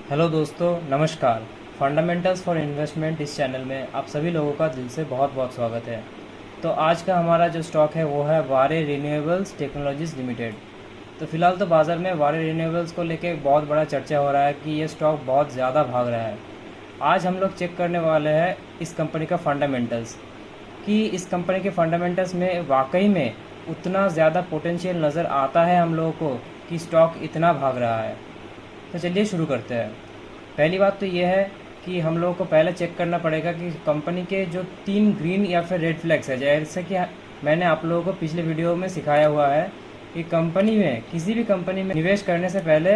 Hello दोस्तों, नमस्कार। Fundamentals for investment इस चैनल में आप सभी लोगों का दिल से बहुत बहुत स्वागत है। तो आज का हमारा जो स्टॉक है वो है वारे रिन्यूएबल्स टेक्नोलॉजीज लिमिटेड। तो फिलहाल तो बाज़ार में वारे रिन्यूएबल्स को लेके बहुत बड़ा चर्चा हो रहा है कि ये स्टॉक बहुत ज़्यादा भाग रहा है। आज हम लोग चेक करने वाले हैं इस कंपनी का फंडामेंटल्स, कि इस कंपनी के फंडामेंटल्स में वाकई में उतना ज़्यादा पोटेंशियल नज़र आता है हम लोगों को कि स्टॉक इतना भाग रहा है। तो चलिए शुरू करते हैं। पहली बात तो ये है कि हम लोगों को पहले चेक करना पड़ेगा कि कंपनी के जो 3 ग्रीन या फिर रेड फ्लैग्स है, जैसे कि मैंने आप लोगों को पिछले वीडियो में सिखाया हुआ है कि कंपनी में, किसी भी कंपनी में निवेश करने से पहले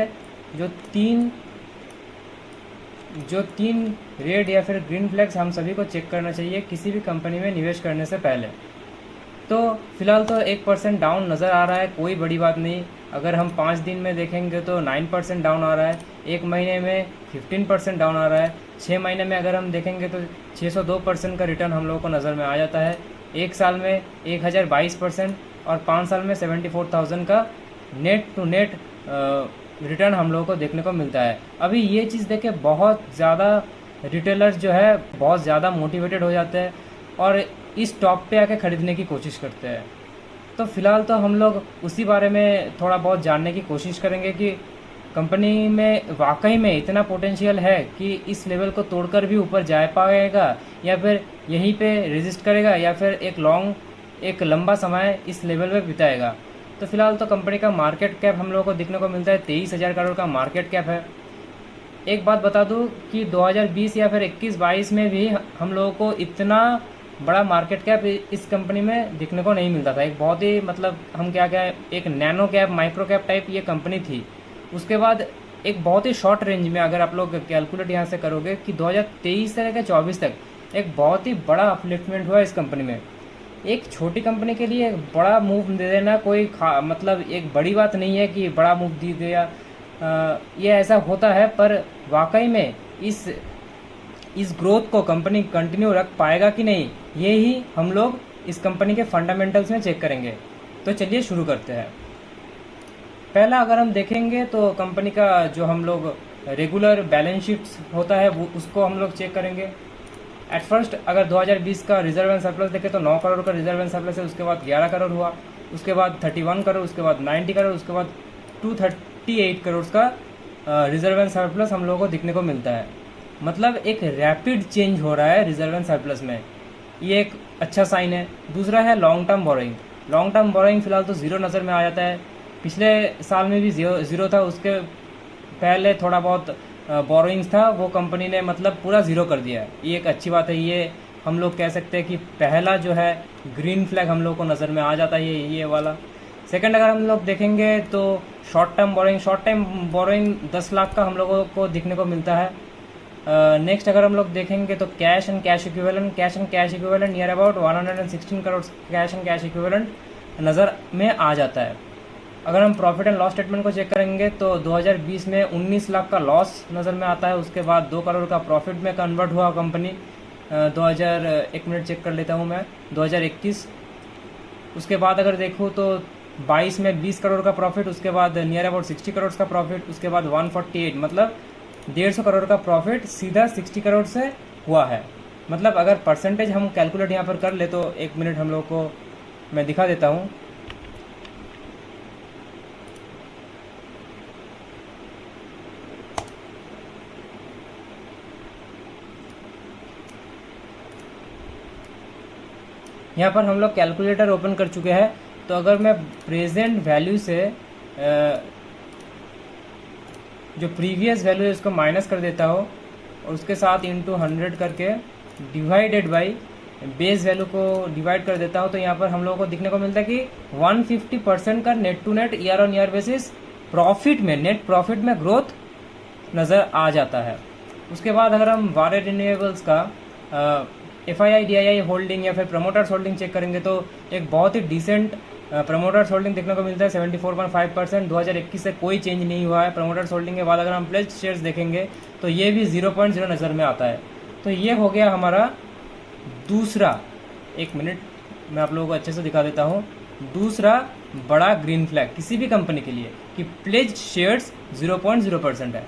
जो तीन रेड या फिर ग्रीन फ्लैग्स हम सभी को चेक करना चाहिए किसी भी कंपनी में निवेश करने से पहले। तो फिलहाल तो 1% डाउन नज़र आ रहा है, कोई बड़ी बात नहीं। अगर हम 5 दिन में देखेंगे तो 9% डाउन आ रहा है, 1 महीने में 15% डाउन आ रहा है, 6 महीने में अगर हम देखेंगे तो 602% का रिटर्न हम लोगों को नज़र में आ जाता है, 1 साल में 1022% और 5 साल में 74,000 का नेट टू नेट रिटर्न हम लोगों को देखने को मिलता है। अभी ये चीज़ देख के बहुत ज़्यादा रिटेलर्स जो है बहुत ज़्यादा मोटिवेटेड हो जाते हैं और इस टॉप पे आके ख़रीदने की कोशिश करते हैं। तो फ़िलहाल तो हम लोग उसी बारे में थोड़ा बहुत जानने की कोशिश करेंगे कि कंपनी में वाकई में इतना पोटेंशियल है कि इस लेवल को तोड़कर भी ऊपर जा पाएगा या फिर यहीं पे रेजिस्ट करेगा या फिर एक लंबा समय इस लेवल पे बिताएगा। तो फिलहाल तो कंपनी का मार्केट कैप हम लोगों को दिखने को मिलता है 23,000 करोड़ का मार्केट कैप है। एक बात बता दूं कि 2020 या फिर 21-22 में भी हम लोगों को इतना बड़ा मार्केट कैप इस कंपनी में दिखने को नहीं मिलता था। एक बहुत ही हम क्या एक nano cap micro cap type ये कंपनी थी। उसके बाद एक बहुत ही शॉर्ट रेंज में अगर आप लोग कैलकुलेट यहाँ से करोगे कि 2023 से लेकर 24 तक एक बहुत ही बड़ा अपलिफ्टमेंट हुआ इस कंपनी में। एक छोटी कंपनी के लिए एक बड़ा मूव दे देना कोई एक बड़ी बात नहीं है कि बड़ा मूव दे दिया, ये ऐसा होता है। पर वाकई में इस ग्रोथ को कंपनी कंटिन्यू रख पाएगा कि नहीं, ये ही हम लोग इस कंपनी के फंडामेंटल्स में चेक करेंगे। तो चलिए शुरू करते हैं। पहला अगर हम देखेंगे तो कंपनी का जो हम लोग रेगुलर बैलेंस शीट्स होता है वो उसको हम लोग चेक करेंगे। एट फर्स्ट अगर 2020 का रिजर्व एंड सरप्लस देखें तो 9 करोड़ का रिजर्व एंड सरप्लस है, उसके बाद 11 करोड़ हुआ, उसके बाद 31 करोड़, उसके बाद 90 करोड़, उसके बाद 238 करोड़ का रिजर्व एंड सरप्लस हम लोगों को दिखने को मिलता है। मतलब एक रैपिड चेंज हो रहा है रिजर्व एंड सरप्लस में, ये एक अच्छा साइन है। दूसरा है long term borrowing. Long term borrowing फिलहाल तो ज़ीरो नज़र में आ जाता है। पिछले साल में भी ज़ीरो था, उसके पहले थोड़ा बहुत बोरोइंग्स था, वो कंपनी ने पूरा ज़ीरो कर दिया है। ये एक अच्छी बात है। ये हम लोग कह सकते हैं कि पहला जो है ग्रीन फ्लैग हम लोग को नज़र में आ जाता है ये वाला। सेकंड अगर हम लोग देखेंगे तो शॉर्ट टर्म बोरोइंग 10 लाख का हम लोगों को दिखने को मिलता है। नेक्स्ट अगर हम लोग देखेंगे तो cash and cash equivalent near about 116 crore cash and cash equivalent नज़र में आ जाता है। अगर हम प्रॉफिट एंड लॉस स्टेटमेंट को चेक करेंगे तो 2020 में 19 लाख का लॉस नज़र में आता है, उसके बाद 2 करोड़ का प्रॉफिट में कन्वर्ट हुआ कंपनी। एक मिनट चेक कर लेता हूँ मैं, 2021। उसके बाद अगर देखूँ तो 22 में 20 करोड़ का प्रॉफिट, उसके बाद नियर अबाउट 60 करोड़ का प्रॉफिट, उसके बाद 148 150 करोड़ का प्रॉफिट सीधा 60 करोड़ से हुआ है। अगर परसेंटेज हम कैलकुलेट यहाँ पर कर ले तो 1 मिनट हम लोग को मैं दिखा देता हूँ। यहाँ पर हम लोग कैलकुलेटर ओपन कर चुके हैं। तो अगर मैं प्रेजेंट वैल्यू से जो प्रीवियस वैल्यू है उसको माइनस कर देता हूँ और उसके साथ इंटू 100 करके डिवाइडेड बाई बेस वैल्यू को डिवाइड कर देता हूँ, तो यहाँ पर हम लोगों को दिखने को मिलता है कि 150% का net to net year on year basis net profit में ग्रोथ नज़र आ जाता है। उसके बाद अगर हम वारे रिन्यूएबल्स का FII DII होल्डिंग या फिर प्रमोटर्स होल्डिंग चेक करेंगे तो एक बहुत ही डिसेंट प्रमोटर्स होल्डिंग देखने को मिलता है 74.5%। 2021 से कोई चेंज नहीं हुआ है। प्रमोटर्स होल्डिंग के बाद अगर हम प्लेज्ड शेयर्स देखेंगे तो ये भी 0.0 नज़र में आता है। तो ये हो गया हमारा दूसरा, 1 मिनट मैं आप लोगों को अच्छे से दिखा देता हूँ, दूसरा बड़ा ग्रीन फ्लैग किसी भी कंपनी के लिए कि प्लेज्ड शेयर्स 0.0% है।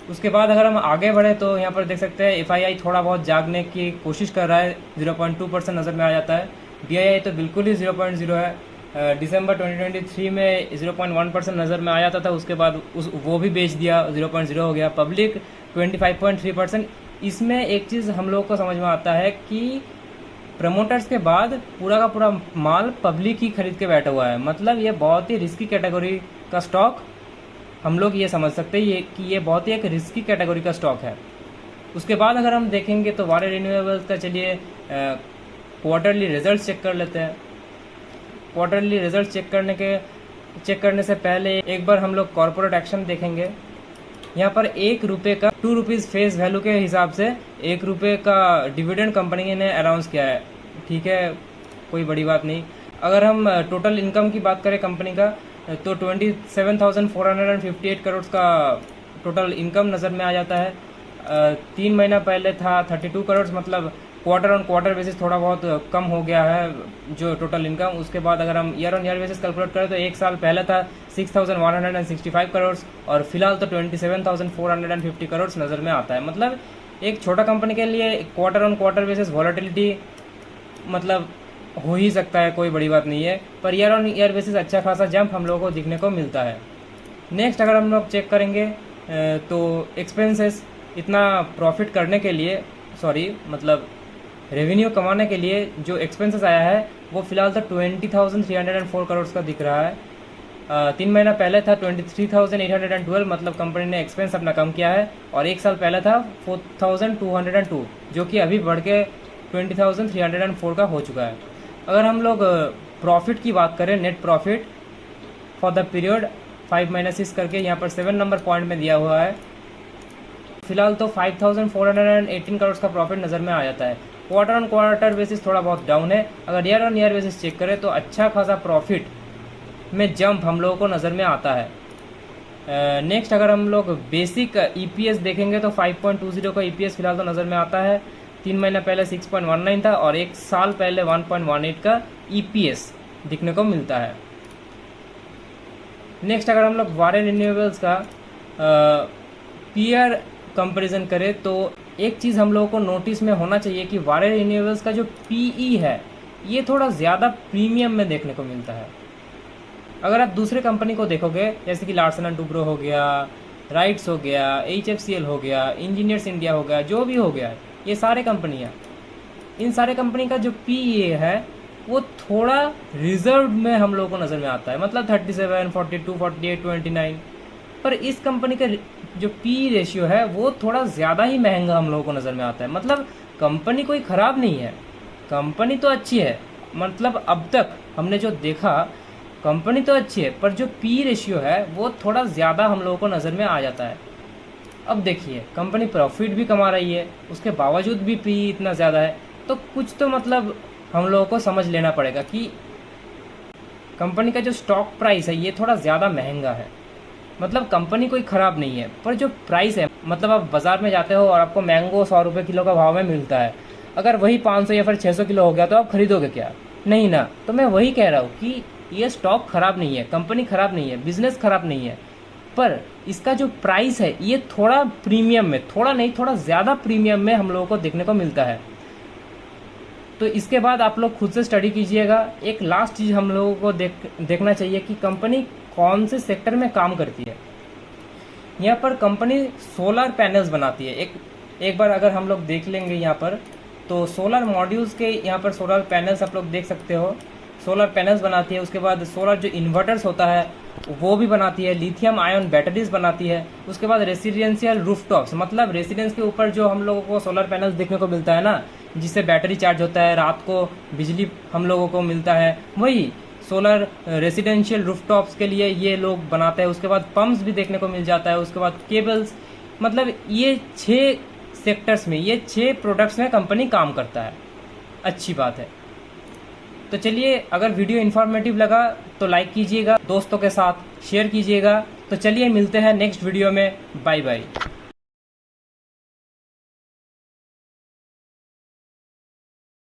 उसके बाद अगर हम आगे बढ़े तो यहाँ पर देख सकते हैं FII थोड़ा बहुत जागने की कोशिश कर रहा है, 0.2% नज़र में आ जाता है। DII तो बिल्कुल ही 0.0 है। दिसंबर 2023 में 0.1% नज़र में आ जाता था, उसके बाद वो भी बेच दिया, 0.0 हो गया। पब्लिक 25.3%। इसमें एक चीज़ हम लोग को समझ में आता है कि प्रमोटर्स के बाद पूरा का पूरा माल पब्लिक ही खरीद के बैठा हुआ है। मतलब ये बहुत ही रिस्की कैटेगरी का स्टॉक, हम लोग ये समझ सकते हैं कि ये बहुत ही एक रिस्की कैटेगरी का स्टॉक है। उसके बाद अगर हम देखेंगे तो वारे रिन्यूएबल्स का, चलिए क्वार्टरली रिजल्ट चेक कर लेते हैं। क्वार्टरली रिजल्ट चेक करने से पहले एक बार हम लोग कॉर्पोरेट एक्शन देखेंगे। यहाँ पर 1 रुपये का 2 रुपीज़ फेस वैल्यू के हिसाब से 1 रुपये का डिविडेंड कंपनी ने अनाउंस किया है। ठीक है, कोई बड़ी बात नहीं। अगर हम टोटल इनकम की बात करें कंपनी का, तो 27,458 करोड़ का टोटल इनकम नज़र में आ जाता है। 3 महीना पहले था 32 करोड़, मतलब क्वार्टर ऑन क्वार्टर बेसिस थोड़ा बहुत कम हो गया है जो टोटल इनकम। उसके बाद अगर हम year on year basis calculate करें तो 1 साल पहले था 6,165 करोड़ और फिलहाल तो 27,450 करोड़ नज़र में आता है। मतलब एक छोटा कंपनी के लिए quarter on quarter basis volatility मतलब हो ही सकता है, कोई बड़ी बात नहीं है, per year on year basis अच्छा खासा जंप हम लोगों को दिखने को मिलता है। नेक्स्ट अगर हम लोग चेक करेंगे तो एक्सपेंसेस, इतना प्रॉफिट करने के लिए, मतलब रेवेन्यू कमाने के लिए जो एक्सपेंसेस आया है वो फिलहाल तो 20,304 करोड़ का दिख रहा है। 3 महीना पहले था 23,812, मतलब कंपनी ने एक्सपेंस अपना कम किया है। और 1 साल पहले था 4,202, जो कि अभी बढ़ के 20,304 का हो चुका है। अगर हम लोग प्रॉफिट की बात करें, net profit for the period 5-6 करके यहाँ पर 7 नंबर पॉइंट में दिया हुआ है। फिलहाल तो 5,418 करोड़ का प्रॉफिट नज़र में आ जाता है। क्वार्टर ऑन क्वार्टर बेसिस थोड़ा बहुत डाउन है। अगर year on year basis check करें तो अच्छा खासा प्रॉफिट में जंप हम लोगों को नज़र में आता है। नेक्स्ट अगर हम लोग बेसिक EPS देखेंगे तो 5.20 का EPS फिलहाल तो नज़र में आता है। 3 महीना पहले 6.19 था और 1 साल पहले 1.18 का EPS दिखने को मिलता है। नेक्स्ट अगर हम लोग वारे रिन्यूएबल्स का पीयर कंपैरिजन करें तो एक चीज़ हम लोगों को नोटिस में होना चाहिए कि वारे रिन्यूएबल्स का जो PE है ये थोड़ा ज़्यादा प्रीमियम में देखने को मिलता है। अगर आप दूसरे कंपनी को देखोगे, जैसे कि लार्सन एंड टुब्रो हो गया, राइट्स हो गया, HFCL हो गया, इंजीनियर्स इंडिया हो गया, जो भी हो गया, ये सारे कंपनियाँ, इन सारे कंपनी का जो PE है वो थोड़ा रिजर्व में हम लोगों को नज़र में आता है, मतलब 37, 42, 48, 29। पर इस कंपनी का जो PE रेशियो है वो थोड़ा ज़्यादा ही महंगा हम लोगों को नज़र में आता है। मतलब कंपनी कोई ख़राब नहीं है, कंपनी तो अच्छी है, मतलब अब तक हमने जो देखा कंपनी तो अच्छी है, पर जो PE रेशियो है वो थोड़ा ज़्यादा हम लोगों को नज़र में आ जाता है। अब देखिए कंपनी प्रॉफिट भी कमा रही है, उसके बावजूद भी PE इतना ज़्यादा है, तो कुछ तो मतलब हम लोगों को समझ लेना पड़ेगा कि कंपनी का जो स्टॉक प्राइस है ये थोड़ा ज़्यादा महंगा है। मतलब कंपनी कोई ख़राब नहीं है, पर जो प्राइस है, मतलब आप बाज़ार में जाते हो और आपको मैंगो 100 रुपये किलो का भाव में मिलता है, अगर वही 500 या फिर 600 किलो हो गया तो आप खरीदोगे क्या? नहीं ना। तो मैं वही कह रहा हूँ कि ये स्टॉक ख़राब नहीं है, कंपनी ख़राब नहीं है, बिज़नेस ख़राब नहीं है, पर इसका जो प्राइस है ये थोड़ा प्रीमियम में, थोड़ा नहीं थोड़ा ज़्यादा प्रीमियम में हम लोगों को देखने को मिलता है। तो इसके बाद आप लोग खुद से स्टडी कीजिएगा। एक लास्ट चीज़ हम लोगों को देखना चाहिए कि कंपनी कौन से सेक्टर में काम करती है। यहाँ पर कंपनी सोलर पैनल्स बनाती है। एक बार अगर हम लोग देख लेंगे यहाँ पर, तो सोलर मॉड्यूल्स के यहाँ पर सोलर पैनल्स आप लोग देख सकते हो, सोलर पैनल्स बनाती है। उसके बाद सोलर जो इन्वर्टर्स होता है वो भी बनाती है, लिथियम आयन बैटरीज बनाती है। उसके बाद रेसिडेंशियल रूफटॉप्स, मतलब रेसिडेंस के ऊपर जो हम लोगों को सोलर पैनल्स देखने को मिलता है ना, जिससे बैटरी चार्ज होता है, रात को बिजली हम लोगों को मिलता है, वही सोलर रेसिडेंशियल रूफटॉप्स के लिए ये लोग बनाते हैं। उसके बाद पंप्स भी देखने को मिल जाता है, उसके बाद केबल्स, मतलब ये 6 सेक्टर्स में, ये 6 प्रोडक्ट्स में कंपनी काम करता है। अच्छी बात है। तो चलिए, अगर वीडियो इन्फॉर्मेटिव लगा तो लाइक कीजिएगा, दोस्तों के साथ शेयर कीजिएगा। तो चलिए मिलते हैं नेक्स्ट वीडियो में। Bye bye.